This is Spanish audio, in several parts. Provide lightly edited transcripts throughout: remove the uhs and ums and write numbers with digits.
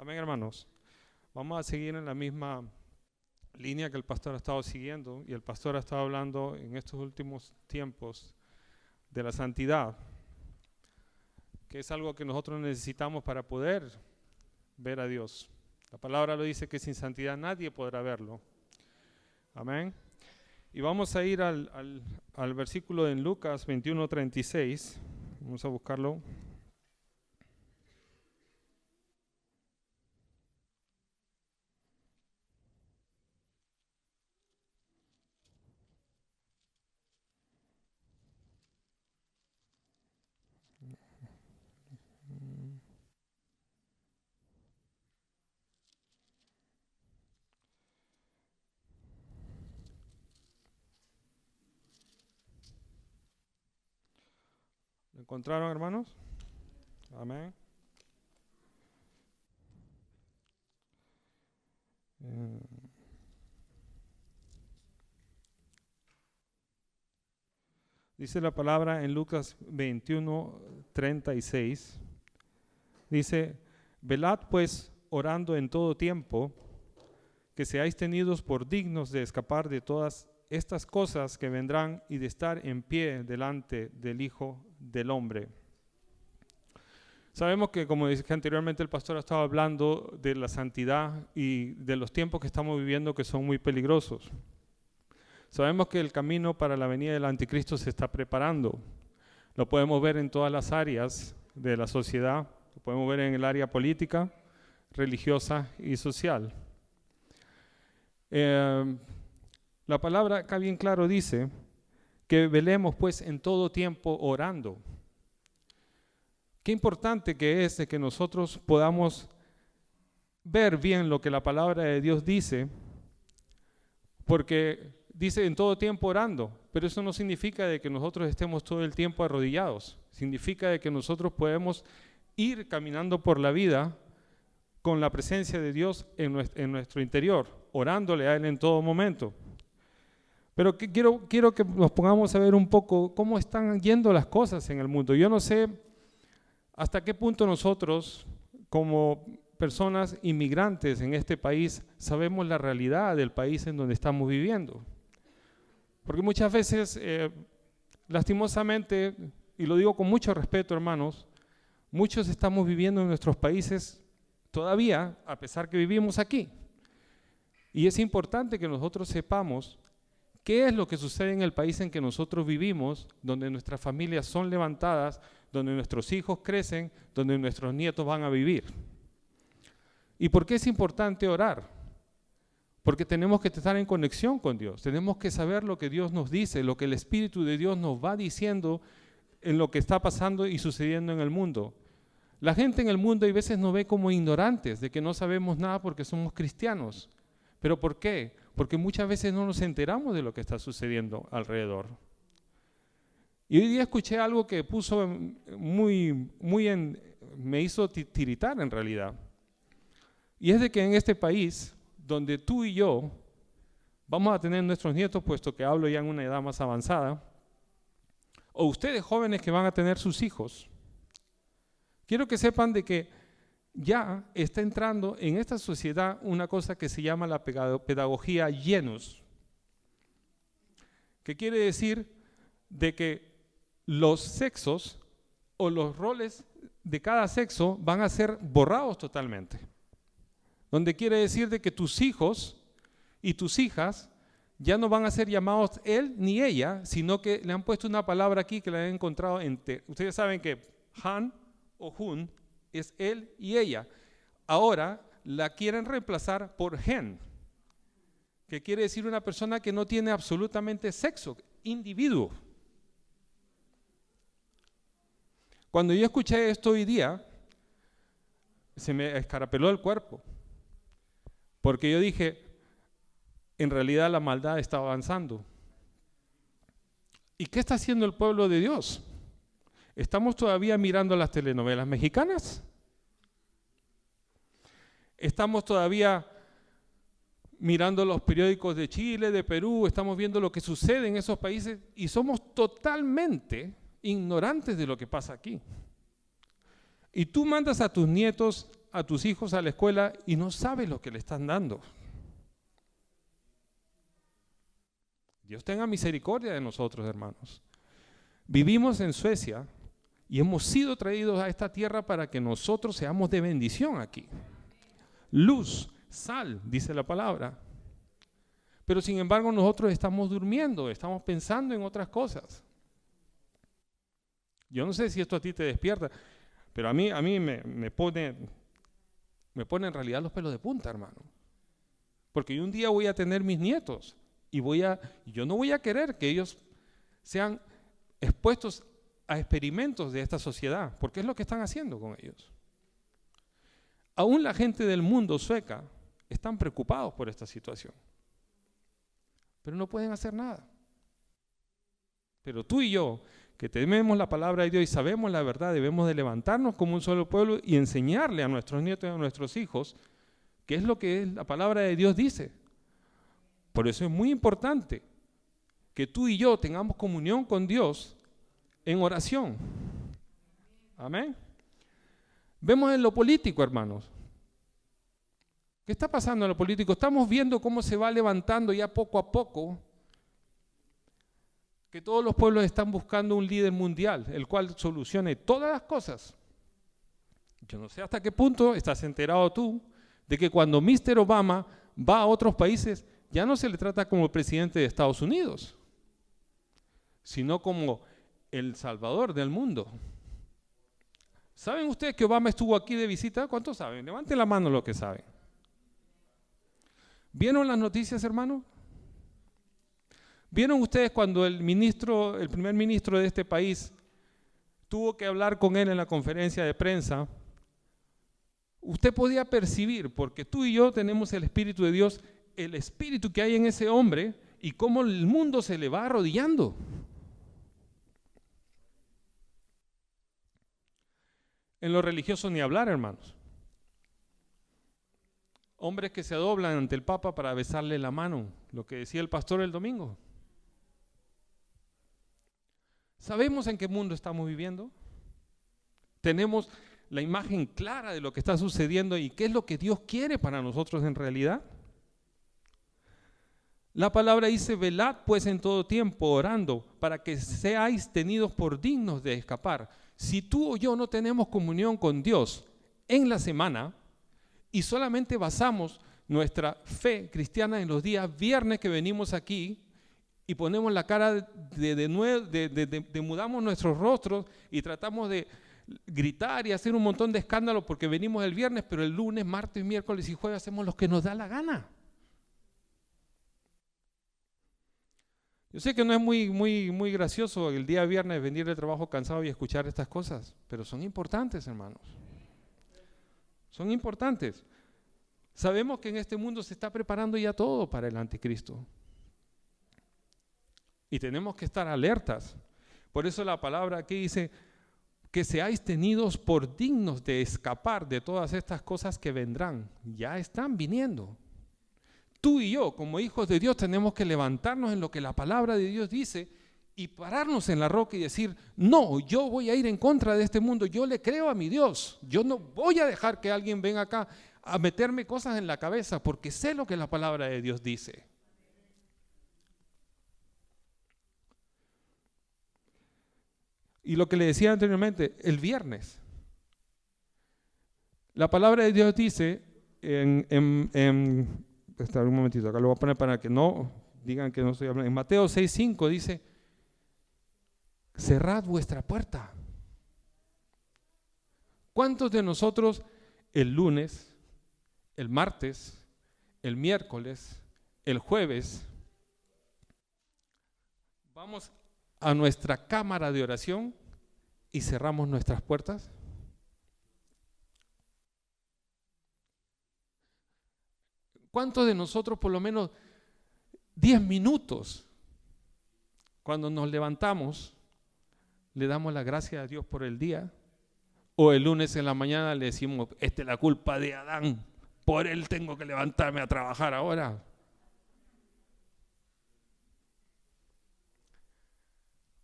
Amén, hermanos. Vamos a seguir en la misma línea que el pastor ha estado siguiendo, y el pastor ha estado hablando en estos últimos tiempos de la santidad, que es algo que nosotros necesitamos para poder ver a Dios. La palabra lo dice que sin santidad nadie podrá verlo. Amén. Y vamos a ir al versículo en Lucas 21:36. Vamos a buscarlo. ¿Lo encontraron, hermanos? Amén. Dice la palabra en Lucas 21:36. Dice: velad pues orando en todo tiempo, que seáis tenidos por dignos de escapar de todas estas cosas que vendrán y de estar en pie delante del Hijo del Hombre. Sabemos que, como dije anteriormente, el pastor ha estado hablando de la santidad y de los tiempos que estamos viviendo, que son muy peligrosos. Sabemos que el camino para la venida del anticristo se está preparando. Lo podemos ver en todas las áreas de la sociedad. Lo podemos ver en el área política, religiosa y social. La palabra acá bien claro dice que velemos pues en todo tiempo orando. Qué importante que es de que nosotros podamos ver bien lo que la palabra de Dios dice, porque dice en todo tiempo orando, pero eso no significa de que nosotros estemos todo el tiempo arrodillados. Significa de que nosotros podemos ir caminando por la vida con la presencia de Dios en nuestro interior, orándole a Él en todo momento. Pero quiero que nos pongamos a ver un poco cómo están yendo las cosas en el mundo. Yo no sé hasta qué punto nosotros, como personas inmigrantes en este país, sabemos la realidad del país en donde estamos viviendo. Porque muchas veces, lastimosamente, y lo digo con mucho respeto, hermanos, muchos estamos viviendo en nuestros países todavía, a pesar que vivimos aquí. Y es importante que nosotros sepamos qué es lo que sucede en el país en que nosotros vivimos, donde nuestras familias son levantadas, donde nuestros hijos crecen, donde nuestros nietos van a vivir. ¿Y por qué es importante orar? Porque tenemos que estar en conexión con Dios, tenemos que saber lo que Dios nos dice, lo que el Espíritu de Dios nos va diciendo en lo que está pasando y sucediendo en el mundo. La gente en el mundo a veces nos ve como ignorantes, de que no sabemos nada porque somos cristianos. ¿Pero por qué? Porque muchas veces no nos enteramos de lo que está sucediendo alrededor. Y hoy día escuché algo que puso me hizo tiritar en realidad. Y es de que en este país, donde tú y yo vamos a tener nuestros nietos, puesto que hablo ya en una edad más avanzada, o ustedes jóvenes que van a tener sus hijos, quiero que sepan de que ya está entrando en esta sociedad una cosa que se llama la pedagogía Genus, que quiere decir de que los sexos o los roles de cada sexo van a ser borrados totalmente. Donde quiere decir de que tus hijos y tus hijas ya no van a ser llamados él ni ella, sino que le han puesto una palabra aquí que la han encontrado ustedes saben que Han o Hun es él y ella. Ahora la quieren reemplazar por Gen, que quiere decir una persona que no tiene absolutamente sexo, individuo. Cuando yo escuché esto hoy día, se me escarapeló el cuerpo, porque yo dije, en realidad la maldad está avanzando. ¿Y qué está haciendo el pueblo de Dios? ¿Estamos todavía mirando las telenovelas mexicanas? ¿Estamos todavía mirando los periódicos de Chile, de Perú? ¿Estamos viendo lo que sucede en esos países? Y somos totalmente ignorantes de lo que pasa aquí. Y tú mandas a tus nietos a tus hijos a la escuela y no sabes lo que le están dando. Dios tenga misericordia de nosotros, hermanos. Vivimos en Suecia y hemos sido traídos a esta tierra para que nosotros seamos de bendición aquí. Luz, sal, dice la palabra. Pero sin embargo nosotros estamos durmiendo, estamos pensando en otras cosas. Yo no sé si esto a ti te despierta, pero a mí me pone en realidad los pelos de punta, hermano. Porque yo un día voy a tener mis nietos y yo no voy a querer que ellos sean expuestos a experimentos de esta sociedad, porque es lo que están haciendo con ellos. Aún la gente del mundo sueca están preocupados por esta situación, pero no pueden hacer nada. Pero tú y yo, que tememos la palabra de Dios y sabemos la verdad, debemos de levantarnos como un solo pueblo y enseñarle a nuestros nietos y a nuestros hijos qué es lo que la palabra de Dios dice. Por eso es muy importante que tú y yo tengamos comunión con Dios en oración. Amén. Vemos en lo político, hermanos. ¿Qué está pasando en lo político? Estamos viendo cómo se va levantando ya poco a poco, que todos los pueblos están buscando un líder mundial, el cual solucione todas las cosas. Yo no sé hasta qué punto estás enterado tú de que cuando Mr. Obama va a otros países, ya no se le trata como el presidente de Estados Unidos, sino como el salvador del mundo. ¿Saben ustedes que Obama estuvo aquí de visita? ¿Cuántos saben? Levanten la mano los que saben. ¿Vieron las noticias, hermano? ¿Vieron ustedes cuando el primer ministro de este país tuvo que hablar con él en la conferencia de prensa? Usted podía percibir, porque tú y yo tenemos el Espíritu de Dios, el espíritu que hay en ese hombre y cómo el mundo se le va arrodillando. En lo religioso ni hablar, hermanos. Hombres que se doblan ante el Papa para besarle la mano, lo que decía el pastor el domingo. ¿Sabemos en qué mundo estamos viviendo? ¿Tenemos la imagen clara de lo que está sucediendo y qué es lo que Dios quiere para nosotros en realidad? La palabra dice: velad pues en todo tiempo orando para que seáis tenidos por dignos de escapar. Si tú o yo no tenemos comunión con Dios en la semana y solamente basamos nuestra fe cristiana en los días viernes que venimos aquí y ponemos la cara mudamos nuestros rostros y tratamos de gritar y hacer un montón de escándalo porque venimos el viernes, pero el lunes, martes, miércoles y jueves hacemos lo que nos da la gana. Yo sé que no es muy gracioso el día viernes venir del trabajo cansado y escuchar estas cosas, pero son importantes, hermanos. Son importantes. Sabemos que en este mundo se está preparando ya todo para el anticristo. Y tenemos que estar alertas. Por eso la palabra aquí dice que seáis tenidos por dignos de escapar de todas estas cosas que vendrán. Ya están viniendo. Tú y yo, como hijos de Dios, tenemos que levantarnos en lo que la palabra de Dios dice y pararnos en la roca y decir: no, yo voy a ir en contra de este mundo, yo le creo a mi Dios, yo no voy a dejar que alguien venga acá a meterme cosas en la cabeza porque sé lo que la palabra de Dios dice. Y lo que le decía anteriormente, el viernes, la palabra de Dios dice espera un momentito, acá lo voy a poner para que no digan que no estoy hablando. En Mateo 6:5 dice: cerrad vuestra puerta. ¿Cuántos de nosotros el lunes, el martes, el miércoles, el jueves vamos a nuestra cámara de oración y cerramos nuestras puertas? ¿Cuántos de nosotros por lo menos 10 minutos cuando nos levantamos le damos la gracia a Dios por el día? O el lunes en la mañana le decimos: esta es la culpa de Adán, por él tengo que levantarme a trabajar ahora.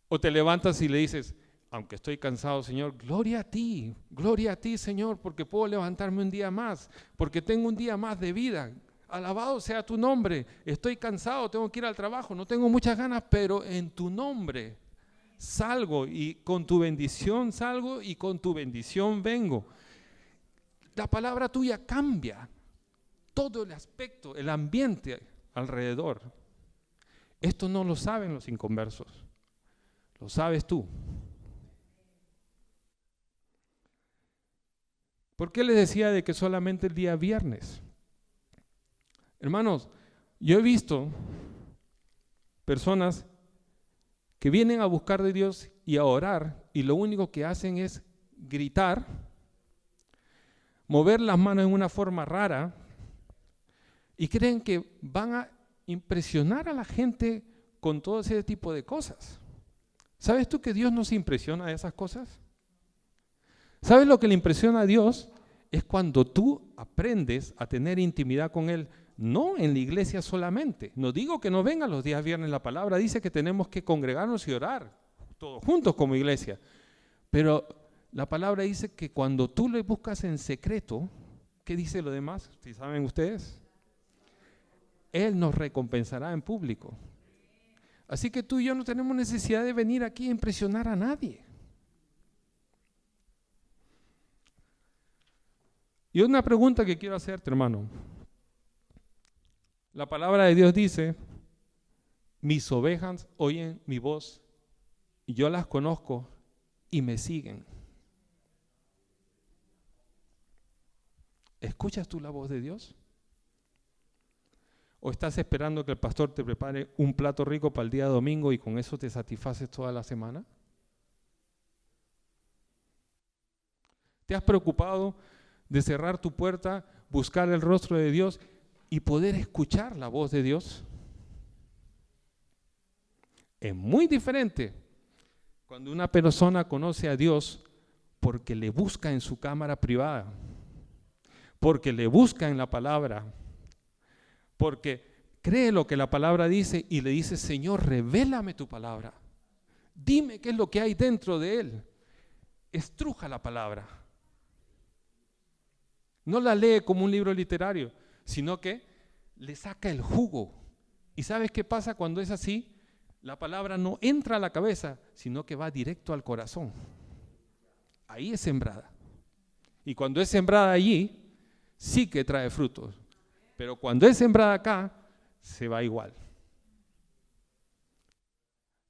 O te levantas y le dices: aunque estoy cansado, Señor, gloria a ti, Señor, porque puedo levantarme un día más, porque tengo un día más de vida. Alabado sea tu nombre. Estoy cansado, tengo que ir al trabajo, no tengo muchas ganas, pero en tu nombre salgo y con tu bendición salgo y con tu bendición vengo. La palabra tuya cambia todo el aspecto, el ambiente alrededor. Esto no lo saben los inconversos, lo sabes tú. ¿Por qué les decía de que solamente el día viernes? Hermanos, yo he visto personas que vienen a buscar de Dios y a orar y lo único que hacen es gritar, mover las manos en una forma rara y creen que van a impresionar a la gente con todo ese tipo de cosas. ¿Sabes tú que Dios no se impresiona de esas cosas? ¿Sabes lo que le impresiona a Dios? Es cuando tú aprendes a tener intimidad con Él, no en la iglesia solamente. No digo que no vengan los días viernes, la palabra dice que tenemos que congregarnos y orar, todos juntos como iglesia. Pero la palabra dice que cuando tú le buscas en secreto, ¿qué dice lo demás? ¿Sí saben ustedes? Él nos recompensará en público. Así que tú y yo no tenemos necesidad de venir aquí a impresionar a nadie. Y una pregunta que quiero hacerte, hermano. La palabra de Dios dice, mis ovejas oyen mi voz y yo las conozco y me siguen. ¿Escuchas tú la voz de Dios? ¿O estás esperando que el pastor te prepare un plato rico para el día domingo y con eso te satisfaces toda la semana? ¿Te has preocupado de cerrar tu puerta, buscar el rostro de Dios y poder escuchar la voz de Dios? Es muy diferente cuando una persona conoce a Dios porque le busca en su cámara privada, porque le busca en la palabra, porque cree lo que la palabra dice y le dice, Señor, revélame tu palabra. Dime qué es lo que hay dentro de él. Estruja la palabra. No la lee como un libro literario, sino que le saca el jugo. ¿Y sabes qué pasa cuando es así? La palabra no entra a la cabeza, sino que va directo al corazón. Ahí es sembrada. Y cuando es sembrada allí, sí que trae frutos. Pero cuando es sembrada acá, se va igual.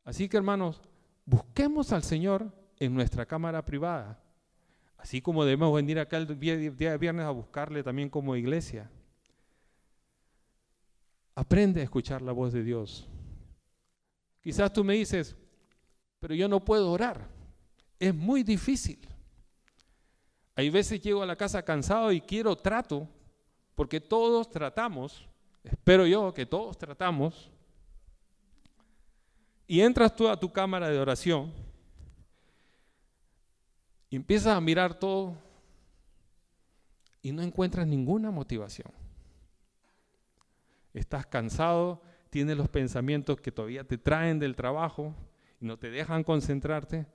Así que, hermanos, busquemos al Señor en nuestra cámara privada. Así como debemos venir acá el día de viernes a buscarle también como iglesia. Aprende a escuchar la voz de Dios. Quizás tú me dices, pero yo no puedo orar. Es muy difícil. Hay veces llego a la casa cansado y quiero trato, porque todos tratamos, espero yo que todos tratamos, y entras tú a tu cámara de oración y empiezas a mirar todo y no encuentras ninguna motivación. Estás cansado, tienes los pensamientos que todavía te traen del trabajo y no te dejan concentrarte,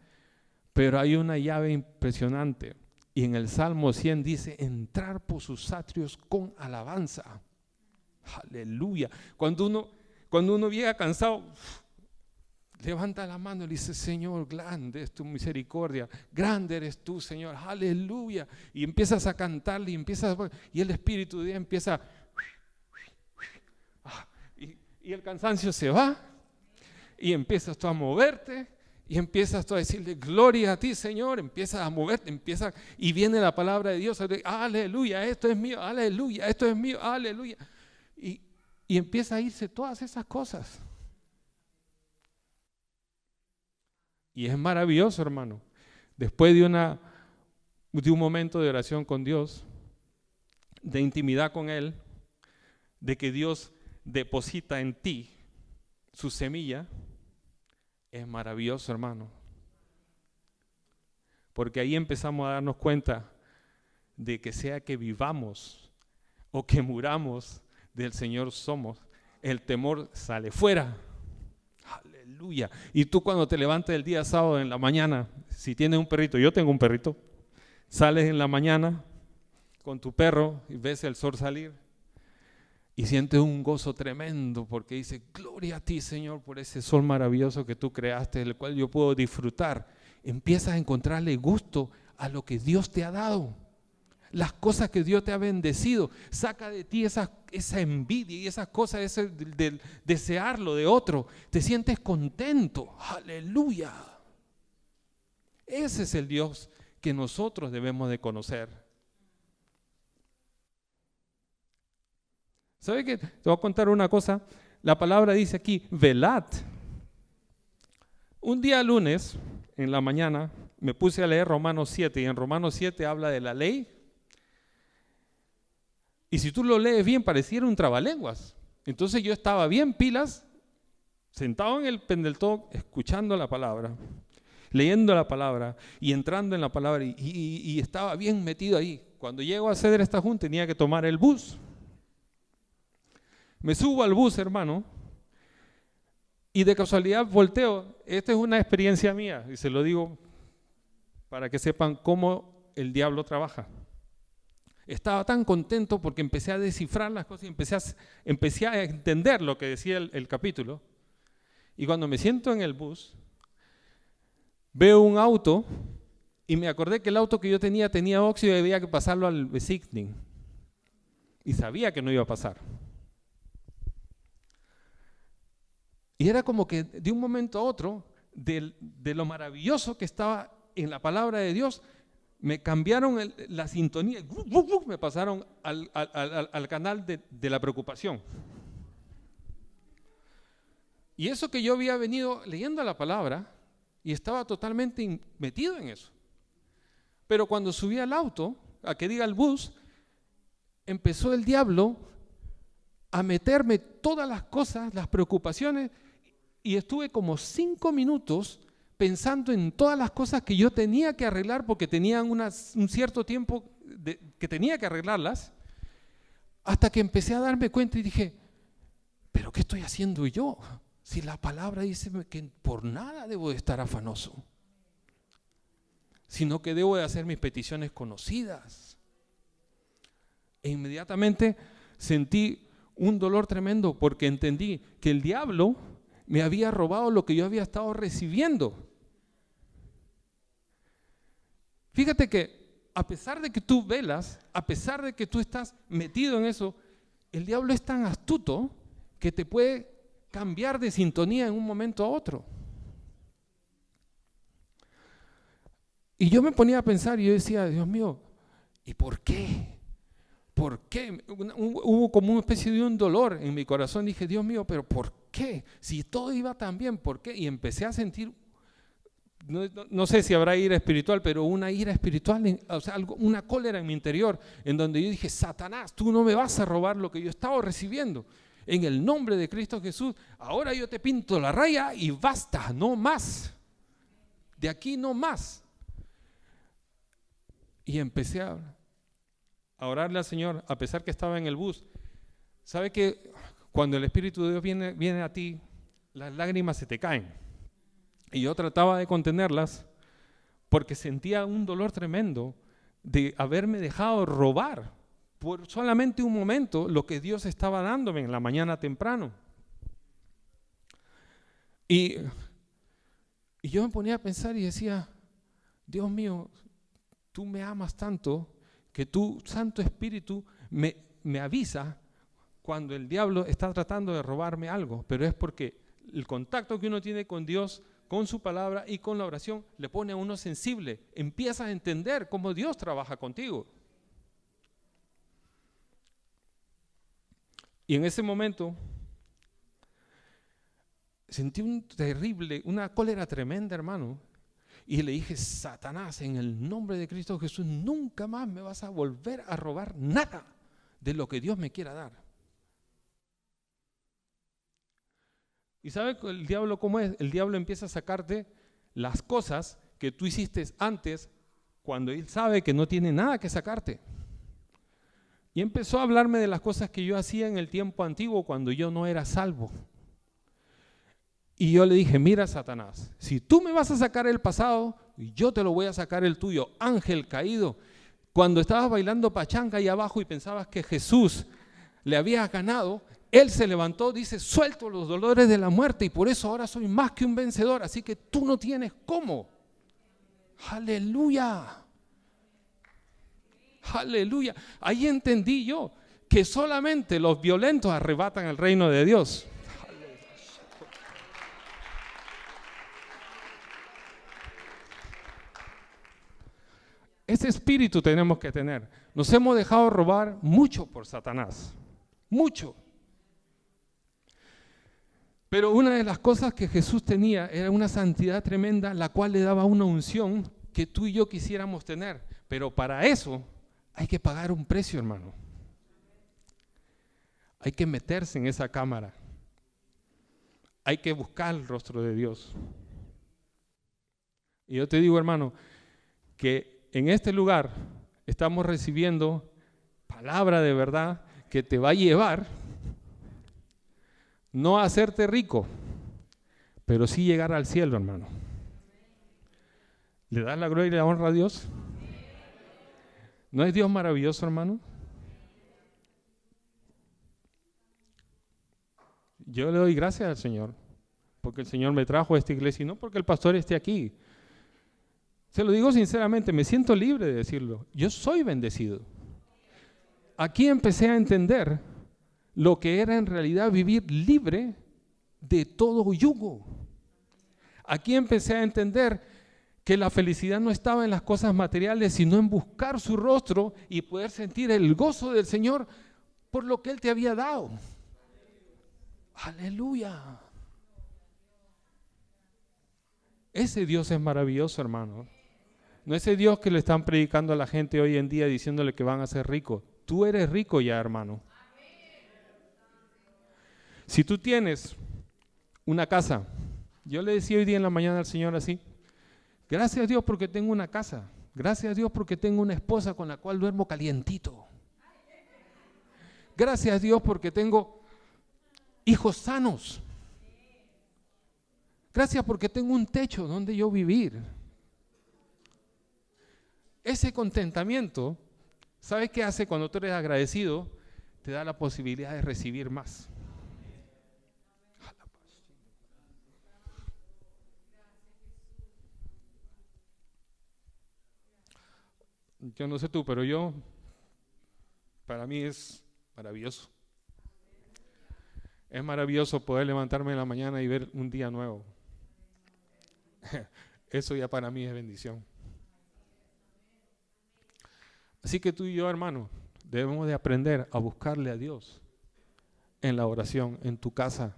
pero hay una llave impresionante. Y en el Salmo 100 dice, entrar por sus atrios con alabanza. Aleluya. Cuando uno llega cansado, levanta la mano y le dice, Señor, grande es tu misericordia, grande eres tú, Señor, aleluya. Y empiezas a cantarle y el Espíritu de Dios empieza, y el cansancio se va, y empiezas tú a moverte, y empiezas tú a decirle, gloria a ti, Señor, empiezas a moverte, y viene la palabra de Dios, aleluya, esto es mío, aleluya, esto es mío, aleluya. Y empieza a irse todas esas cosas. Y es maravilloso, hermano. Después de un momento de oración con Dios, de intimidad con Él, de que Dios deposita en ti su semilla, es maravilloso, hermano. Porque ahí empezamos a darnos cuenta de que sea que vivamos o que muramos, del Señor somos. El temor sale fuera. Aleluya. aleluya. Y tú cuando te levantas el día sábado en la mañana, si tienes un perrito, yo tengo un perrito, sales en la mañana con tu perro y ves el sol salir y sientes un gozo tremendo porque dices, gloria a ti, Señor, por ese sol maravilloso que tú creaste, el cual yo puedo disfrutar. Empiezas a encontrarle gusto a lo que Dios te ha dado, las cosas que Dios te ha bendecido. Saca de ti esa envidia y esas cosas, ese de desearlo de otro. Te sientes contento, aleluya. Ese es el Dios que nosotros debemos de conocer. ¿Sabe qué? Te voy a contar una cosa. La palabra dice aquí, velad. Un día lunes, en la mañana, me puse a leer Romanos 7 y en Romanos 7 habla de la ley. Y si tú lo lees bien, pareciera un trabalenguas. Entonces yo estaba bien pilas, sentado en el pendeltón, escuchando la palabra, leyendo la palabra y entrando en la palabra y estaba bien metido ahí. Cuando llego a hacer esta junta tenía que tomar el bus. Me subo al bus, hermano, y de casualidad volteo. Esta es una experiencia mía y se lo digo para que sepan cómo el diablo trabaja. Estaba tan contento porque empecé a descifrar las cosas y empecé a entender lo que decía el capítulo. Y cuando me siento en el bus, veo un auto y me acordé que el auto que yo tenía óxido y había que pasarlo al besigning. Y sabía que no iba a pasar. Y era como que de un momento a otro, de lo maravilloso que estaba en la palabra de Dios, me cambiaron la sintonía, me pasaron al canal de la preocupación. Y eso que yo había venido leyendo la palabra y estaba totalmente metido en eso. Pero cuando subí al auto, a que diga el bus, empezó el diablo a meterme todas las cosas, las preocupaciones, y estuve como 5 minutos pensando en todas las cosas que yo tenía que arreglar porque tenían un cierto tiempo que tenía que arreglarlas, hasta que empecé a darme cuenta y dije, ¿pero qué estoy haciendo yo? Si la palabra dice que por nada debo de estar afanoso, sino que debo de hacer mis peticiones conocidas. E inmediatamente sentí un dolor tremendo porque entendí que el diablo me había robado lo que yo había estado recibiendo. Fíjate que a pesar de que tú velas, a pesar de que tú estás metido en eso, el diablo es tan astuto que te puede cambiar de sintonía en un momento a otro. Y yo me ponía a pensar y yo decía, Dios mío, ¿y por qué? ¿Por qué? Hubo como una especie de un dolor en mi corazón. Dije, Dios mío, ¿pero por qué? Si todo iba tan bien, ¿por qué? Y empecé a sentir, no sé si habrá ira espiritual, pero una ira espiritual, o sea, una cólera en mi interior, en donde yo dije, Satanás, tú no me vas a robar lo que yo estaba recibiendo. En el nombre de Cristo Jesús, ahora yo te pinto la raya y basta, no más. De aquí no más. Y empecé a orarle al Señor, a pesar que estaba en el bus. ¿Sabe que cuando el Espíritu de Dios viene a ti, las lágrimas se te caen? Y yo trataba de contenerlas porque sentía un dolor tremendo de haberme dejado robar por solamente un momento lo que Dios estaba dándome en la mañana temprano. Y yo me ponía a pensar y decía, Dios mío, tú me amas tanto que tu Santo Espíritu me avisa cuando el diablo está tratando de robarme algo, pero es porque el contacto que uno tiene con Dios, con su palabra y con la oración, le pone a uno sensible. Empiezas a entender cómo Dios trabaja contigo. Y en ese momento sentí una cólera tremenda, hermano. Y le dije, Satanás, en el nombre de Cristo Jesús, nunca más me vas a volver a robar nada de lo que Dios me quiera dar. ¿Y sabe el diablo cómo es? El diablo empieza a sacarte las cosas que tú hiciste antes cuando él sabe que no tiene nada que sacarte. Y empezó a hablarme de las cosas que yo hacía en el tiempo antiguo cuando yo no era salvo. Y yo le dije, mira, Satanás, si tú me vas a sacar el pasado, yo te lo voy a sacar el tuyo, ángel caído. Cuando estabas bailando pachanga ahí abajo y pensabas que Jesús le había ganado, Él se levantó, dice, suelto los dolores de la muerte y por eso ahora soy más que un vencedor, así que tú no tienes cómo. Aleluya. Aleluya. Ahí entendí yo que solamente los violentos arrebatan el reino de Dios. Ese espíritu tenemos que tener. Nos hemos dejado robar mucho por Satanás. Mucho. Pero una de las cosas que Jesús tenía era una santidad tremenda, la cual le daba una unción que tú y yo quisiéramos tener. Pero para eso hay que pagar un precio, hermano. Hay que meterse en esa cámara. Hay que buscar el rostro de Dios. Y yo te digo, hermano, que en este lugar estamos recibiendo palabra de verdad que te va a llevar no a hacerte rico, pero sí llegar al cielo, hermano. ¿Le das la gloria y la honra a Dios? ¿No es Dios maravilloso, hermano? Yo le doy gracias al Señor, porque el Señor me trajo a esta iglesia y no porque el pastor esté aquí. Se lo digo sinceramente, me siento libre de decirlo. Yo soy bendecido. Aquí empecé a entender lo que era en realidad vivir libre de todo yugo. Aquí empecé a entender que la felicidad no estaba en las cosas materiales, sino en buscar su rostro y poder sentir el gozo del Señor por lo que Él te había dado. Aleluya. Ese Dios es maravilloso, hermano. No ese Dios que le están predicando a la gente hoy en día diciéndole que van a ser ricos. Tú eres rico ya, hermano. Si tú tienes una casa, yo le decía hoy día en la mañana al Señor así, gracias a Dios porque tengo una casa, gracias a Dios porque tengo una esposa con la cual duermo calientito. Gracias a Dios porque tengo hijos sanos. Gracias porque tengo un techo donde yo vivir. Ese contentamiento, ¿sabes qué hace cuando tú eres agradecido? Te da la posibilidad de recibir más. Yo no sé tú, pero para mí es maravilloso. Es maravilloso poder levantarme en la mañana y ver un día nuevo. Eso ya para mí es bendición. Así que tú y yo, hermano, debemos de aprender a buscarle a Dios en la oración, en tu casa,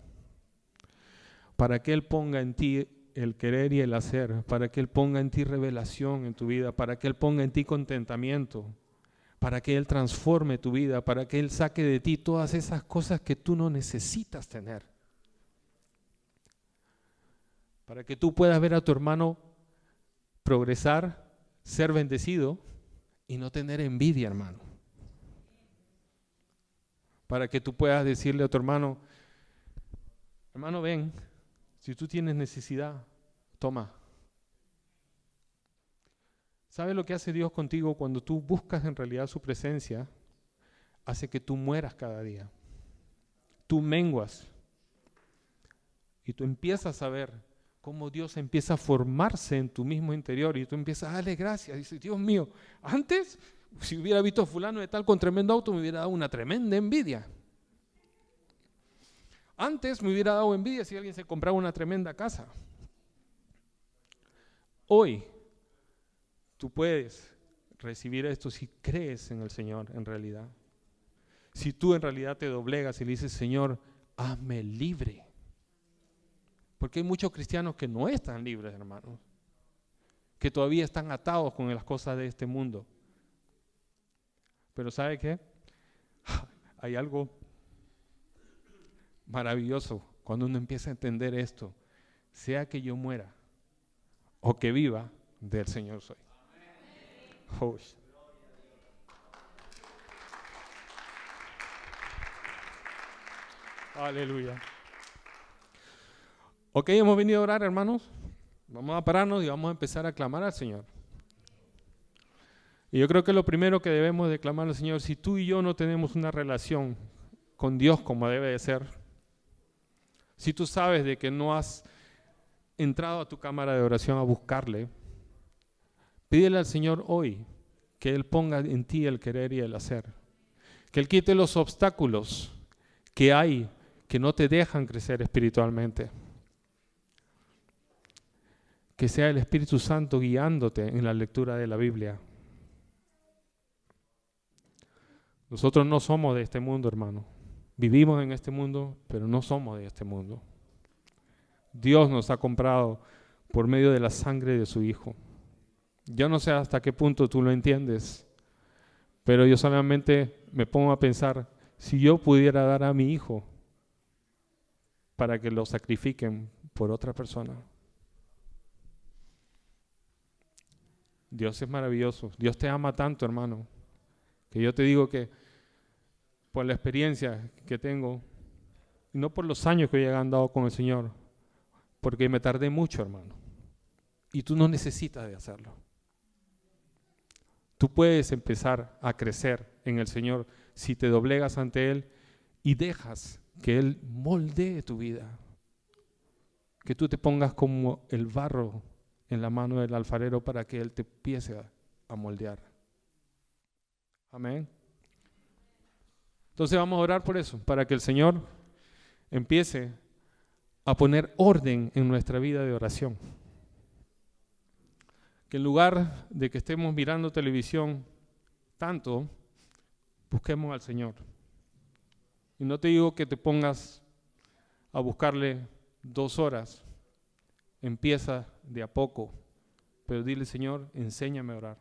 para que Él ponga en ti el querer y el hacer, para que Él ponga en ti revelación en tu vida, para que Él ponga en ti contentamiento, para que Él transforme tu vida, para que Él saque de ti todas esas cosas que tú no necesitas tener. Para que tú puedas ver a tu hermano progresar, ser bendecido y no tener envidia, hermano. Para que tú puedas decirle a tu hermano, hermano, ven, si tú tienes necesidad, toma. ¿Sabes lo que hace Dios contigo cuando tú buscas en realidad su presencia? Hace que tú mueras cada día. Tú menguas. Y tú empiezas a ver cómo Dios empieza a formarse en tu mismo interior y tú empiezas a darle gracias. Dices, Dios mío, antes, si hubiera visto a fulano de tal con tremendo auto, me hubiera dado una tremenda envidia. Antes me hubiera dado envidia si alguien se compraba una tremenda casa. Hoy, tú puedes recibir esto si crees en el Señor en realidad. Si tú en realidad te doblegas y le dices, Señor, hazme libre. Porque hay muchos cristianos que no están libres, hermanos, que todavía están atados con las cosas de este mundo. Pero ¿sabe qué? Hay algo maravilloso cuando uno empieza a entender esto. Sea que yo muera o que viva, del Señor soy. Oh. Aleluya. Ok, hemos venido a orar, hermanos. Vamos a pararnos y vamos a empezar a clamar al Señor. Y yo creo que lo primero que debemos de clamar al Señor, si tú y yo no tenemos una relación con Dios como debe de ser, si tú sabes de que no has entrado a tu cámara de oración a buscarle, pídele al Señor hoy que Él ponga en ti el querer y el hacer. Que Él quite los obstáculos que hay que no te dejan crecer espiritualmente. Que sea el Espíritu Santo guiándote en la lectura de la Biblia. Nosotros no somos de este mundo, hermano. Vivimos en este mundo, pero no somos de este mundo. Dios nos ha comprado por medio de la sangre de su Hijo. Yo no sé hasta qué punto tú lo entiendes, pero yo solamente me pongo a pensar, si yo pudiera dar a mi hijo para que lo sacrifiquen por otra persona. Dios es maravilloso. Dios te ama tanto, hermano, que yo te digo que por la experiencia que tengo, y no por los años que he andado con el Señor, porque me tardé mucho, hermano, y tú no necesitas de hacerlo. Tú puedes empezar a crecer en el Señor si te doblegas ante Él y dejas que Él moldee tu vida. Que tú te pongas como el barro en la mano del alfarero para que Él te empiece a moldear. Amén. Entonces vamos a orar por eso, para que el Señor empiece a poner orden en nuestra vida de oración. Que en lugar de que estemos mirando televisión tanto, busquemos al Señor. Y no te digo que te pongas a buscarle 2 horas. Empieza de a poco, pero dile, Señor, enséñame a orar.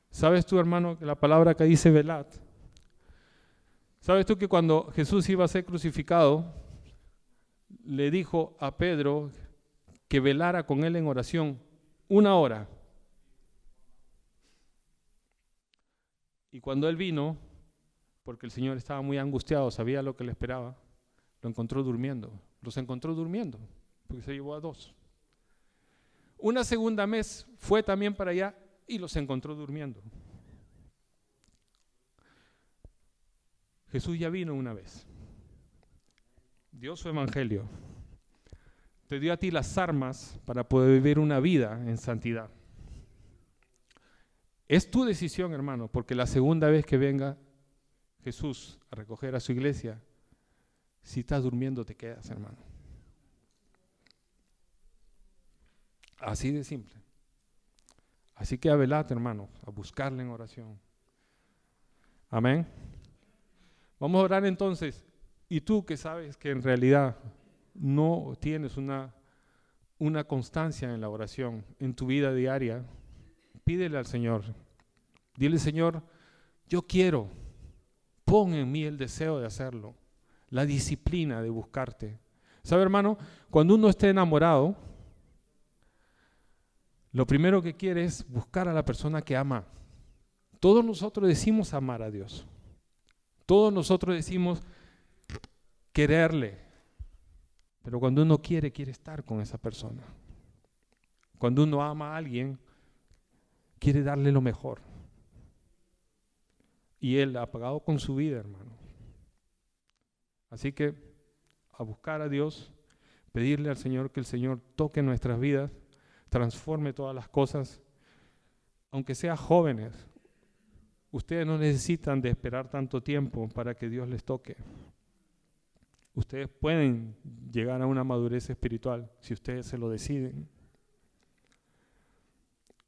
¿Sabes tú, hermano, que la palabra que dice velad? ¿Sabes tú que cuando Jesús iba a ser crucificado, le dijo a Pedro que velara con él en oración 1 hora? Y cuando él vino, porque el Señor estaba muy angustiado, sabía lo que le esperaba, lo encontró durmiendo. Los encontró durmiendo, porque se llevó a 2. Una segunda vez fue también para allá y los encontró durmiendo. Jesús ya vino una vez. Dio su evangelio. Te dio a ti las armas para poder vivir una vida en santidad. Es tu decisión, hermano, porque la segunda vez que venga Jesús a recoger a su iglesia, si estás durmiendo te quedas, hermano. Así de simple. Así que velad, hermano, a buscarle en oración. Amén. Vamos a orar entonces. Y tú que sabes que en realidad no tienes una constancia en la oración en tu vida diaria, pídele al Señor. Dile, Señor, yo quiero, pon en mí el deseo de hacerlo, la disciplina de buscarte. ¿Sabe, hermano? Cuando uno esté enamorado, lo primero que quiere es buscar a la persona que ama. Todos nosotros decimos amar a Dios. Todos nosotros decimos quererle. Pero cuando uno quiere estar con esa persona. Cuando uno ama a alguien, quiere darle lo mejor. Y Él ha pagado con su vida, hermano. Así que a buscar a Dios, pedirle al Señor que el Señor toque nuestras vidas, transforme todas las cosas, aunque sean jóvenes. Ustedes no necesitan de esperar tanto tiempo para que Dios les toque. Ustedes pueden llegar a una madurez espiritual si ustedes se lo deciden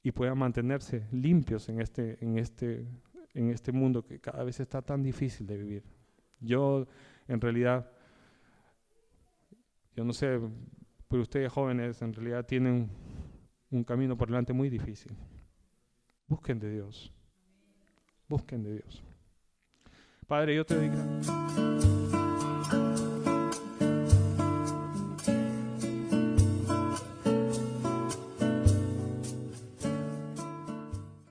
y puedan mantenerse limpios en este mundo que cada vez está tan difícil de vivir. Yo, en realidad, yo no sé, pero ustedes jóvenes en realidad tienen un camino por delante muy difícil. Busquen de Dios. Busquen de Dios. Padre, yo te doy gracias.